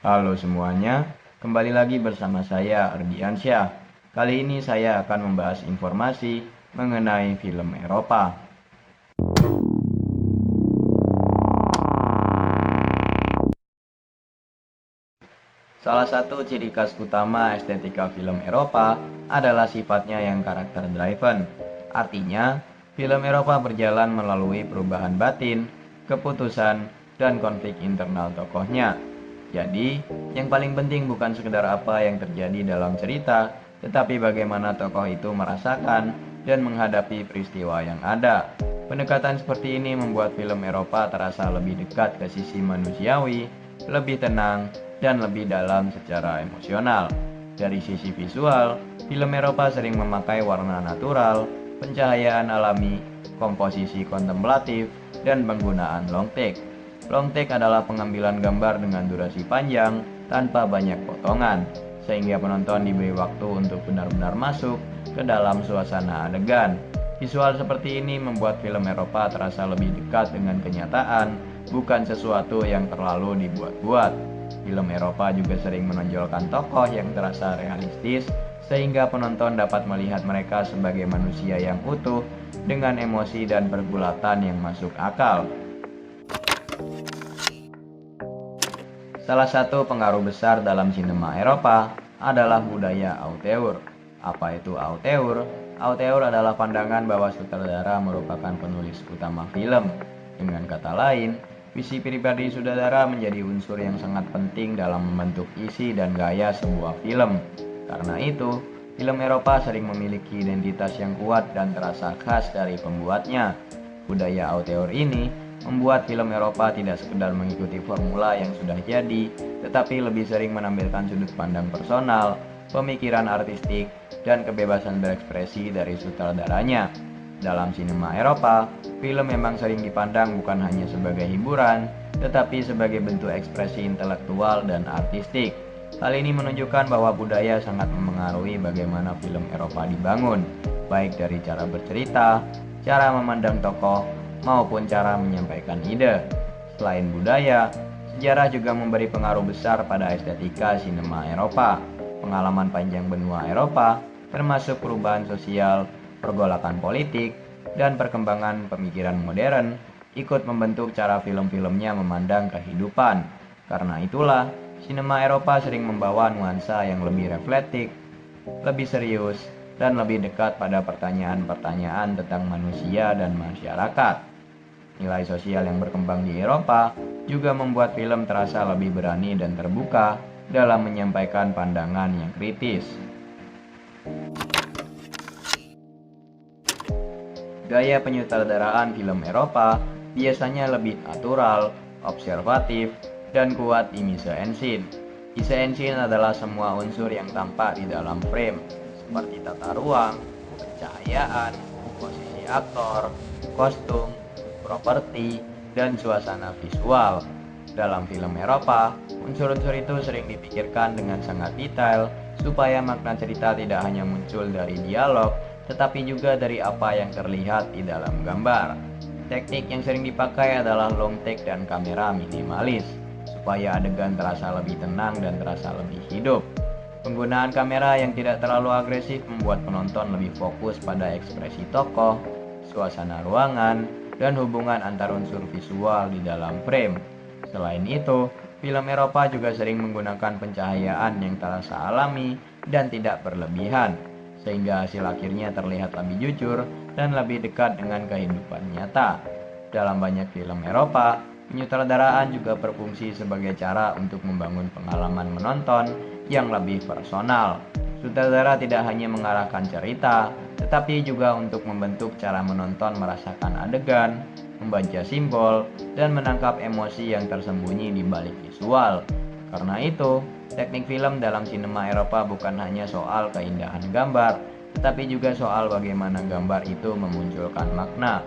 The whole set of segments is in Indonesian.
Halo semuanya, kembali lagi bersama saya Ardiansyah. Kali ini saya akan membahas informasi mengenai film Eropa. Salah satu ciri khas utama estetika film Eropa adalah sifatnya yang karakter driven. Artinya, film Eropa berjalan melalui perubahan batin, keputusan, dan konflik internal tokohnya. Jadi, yang paling penting bukan sekedar apa yang terjadi dalam cerita, tetapi bagaimana tokoh itu merasakan dan menghadapi peristiwa yang ada. Pendekatan seperti ini membuat film Eropa terasa lebih dekat ke sisi manusiawi, lebih tenang, dan lebih dalam secara emosional. Dari sisi visual, film Eropa sering memakai warna natural, pencahayaan alami, komposisi kontemplatif, dan penggunaan long take. Long take adalah pengambilan gambar dengan durasi panjang tanpa banyak potongan, sehingga penonton diberi waktu untuk benar-benar masuk ke dalam suasana adegan. Visual seperti ini membuat film Eropa terasa lebih dekat dengan kenyataan, bukan sesuatu yang terlalu dibuat-buat. Film Eropa juga sering menonjolkan tokoh yang terasa realistis, sehingga penonton dapat melihat mereka sebagai manusia yang utuh dengan emosi dan pergulatan yang masuk akal. Salah satu pengaruh besar dalam sinema Eropa adalah budaya auteur. Apa itu auteur? Auteur adalah pandangan bahwa sutradara merupakan penulis utama film. Dengan kata lain, visi pribadi sutradara menjadi unsur yang sangat penting dalam membentuk isi dan gaya sebuah film. Karena itu, film Eropa sering memiliki identitas yang kuat dan terasa khas dari pembuatnya. Budaya auteur ini membuat film Eropa tidak sekedar mengikuti formula yang sudah jadi, tetapi lebih sering menampilkan sudut pandang personal, pemikiran artistik, dan kebebasan berekspresi dari sutradaranya. Dalam sinema Eropa, film memang sering dipandang bukan hanya sebagai hiburan, tetapi sebagai bentuk ekspresi intelektual dan artistik. Hal ini menunjukkan bahwa budaya sangat memengaruhi bagaimana film Eropa dibangun, baik dari cara bercerita, cara memandang tokoh, maupun cara menyampaikan ide. Selain budaya, sejarah juga memberi pengaruh besar pada estetika sinema Eropa. Pengalaman panjang benua Eropa, termasuk perubahan sosial, pergolakan politik, dan perkembangan pemikiran modern, ikut membentuk cara film-filmnya memandang kehidupan. Karena itulah, sinema Eropa sering membawa nuansa yang lebih reflektif, lebih serius, dan lebih dekat pada pertanyaan-pertanyaan tentang manusia dan masyarakat. Nilai sosial yang berkembang di Eropa juga membuat film terasa lebih berani dan terbuka dalam menyampaikan pandangan yang kritis. Gaya penyutradaraan film Eropa biasanya lebih natural, observatif, dan kuat di mise en scene. Mise en scene adalah semua unsur yang tampak di dalam frame, seperti tata ruang, pencahayaan, posisi aktor, kostum, properti, dan suasana visual. Dalam film Eropa, unsur-unsur itu sering dipikirkan dengan sangat detail supaya makna cerita tidak hanya muncul dari dialog, tetapi juga dari apa yang terlihat di dalam gambar. Teknik yang sering dipakai adalah long take dan kamera minimalis, supaya adegan terasa lebih tenang dan terasa lebih hidup. Penggunaan kamera yang tidak terlalu agresif membuat penonton lebih fokus pada ekspresi tokoh, suasana ruangan, dan hubungan antar unsur visual di dalam frame. Selain itu, film Eropa juga sering menggunakan pencahayaan yang terasa alami dan tidak berlebihan, sehingga hasil akhirnya terlihat lebih jujur dan lebih dekat dengan kehidupan nyata. Dalam banyak film Eropa, penyutradaraan juga berfungsi sebagai cara untuk membangun pengalaman menonton yang lebih personal. Sutradara tidak hanya mengarahkan cerita, tetapi juga untuk membentuk cara menonton merasakan adegan, membaca simbol, dan menangkap emosi yang tersembunyi di balik visual. Karena itu, teknik film dalam sinema Eropa bukan hanya soal keindahan gambar, tetapi juga soal bagaimana gambar itu memunculkan makna.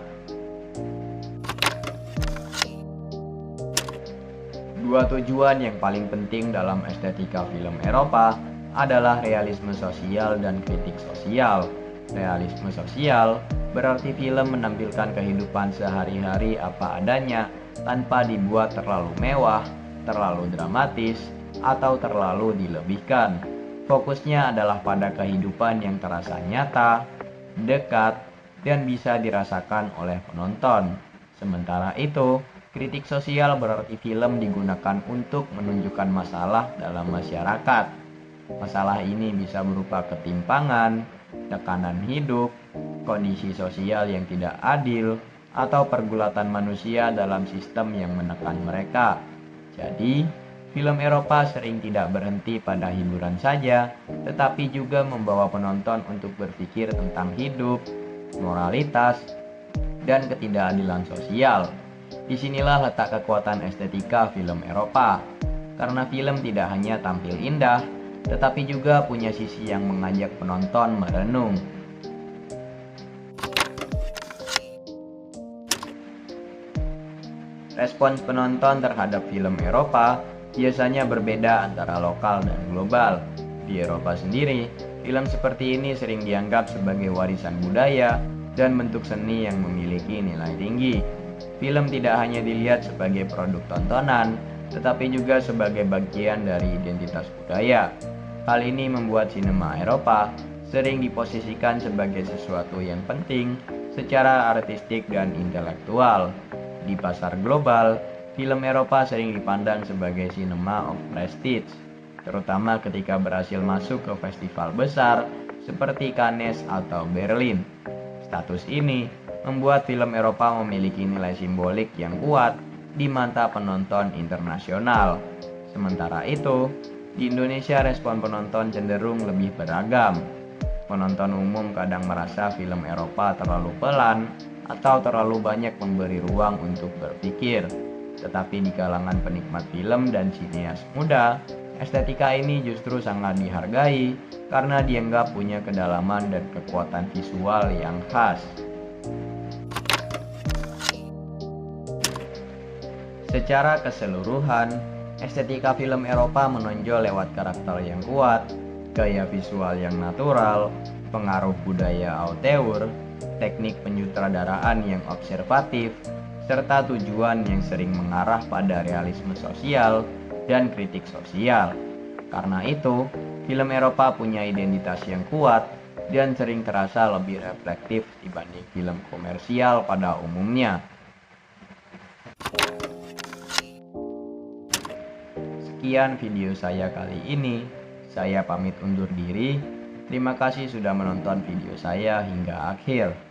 Dua tujuan yang paling penting dalam estetika film Eropa adalah realisme sosial dan kritik sosial. Realisme sosial berarti film menampilkan kehidupan sehari-hari apa adanya tanpa dibuat terlalu mewah, terlalu dramatis, atau terlalu dilebihkan. Fokusnya adalah pada kehidupan yang terasa nyata, dekat, dan bisa dirasakan oleh penonton. Sementara itu, kritik sosial berarti film digunakan untuk menunjukkan masalah dalam masyarakat. Masalah ini bisa berupa ketimpangan, tekanan hidup, kondisi sosial yang tidak adil, atau pergulatan manusia dalam sistem yang menekan mereka. Jadi, film Eropa sering tidak berhenti pada hiburan saja, tetapi juga membawa penonton untuk berpikir tentang hidup, moralitas, dan ketidakadilan sosial. Disinilah letak kekuatan estetika film Eropa, karena film tidak hanya tampil indah, tetapi juga punya sisi yang mengajak penonton merenung. Respons penonton terhadap film Eropa biasanya berbeda antara lokal dan global. Di Eropa sendiri, film seperti ini sering dianggap sebagai warisan budaya dan bentuk seni yang memiliki nilai tinggi. Film tidak hanya dilihat sebagai produk tontonan, tetapi juga sebagai bagian dari identitas budaya. Hal ini membuat sinema Eropa sering diposisikan sebagai sesuatu yang penting secara artistik dan intelektual. Di pasar global, film Eropa sering dipandang sebagai cinema of prestige, terutama ketika berhasil masuk ke festival besar seperti Cannes atau Berlin. Status ini membuat film Eropa memiliki nilai simbolik yang kuat di mata penonton internasional. Sementara itu, di Indonesia respon penonton cenderung lebih beragam. Penonton umum kadang merasa film Eropa terlalu pelan atau terlalu banyak memberi ruang untuk berpikir. Tetapi di kalangan penikmat film dan sineas muda, estetika ini justru sangat dihargai karena dianggap punya kedalaman dan kekuatan visual yang khas. Secara keseluruhan, estetika film Eropa menonjol lewat karakter yang kuat, gaya visual yang natural, pengaruh budaya auteur, teknik penyutradaraan yang observatif, serta tujuan yang sering mengarah pada realisme sosial dan kritik sosial. Karena itu, film Eropa punya identitas yang kuat dan sering terasa lebih reflektif dibanding film komersial pada umumnya. Sekian video saya kali ini. Saya pamit undur diri. Terima kasih sudah menonton video saya hingga akhir.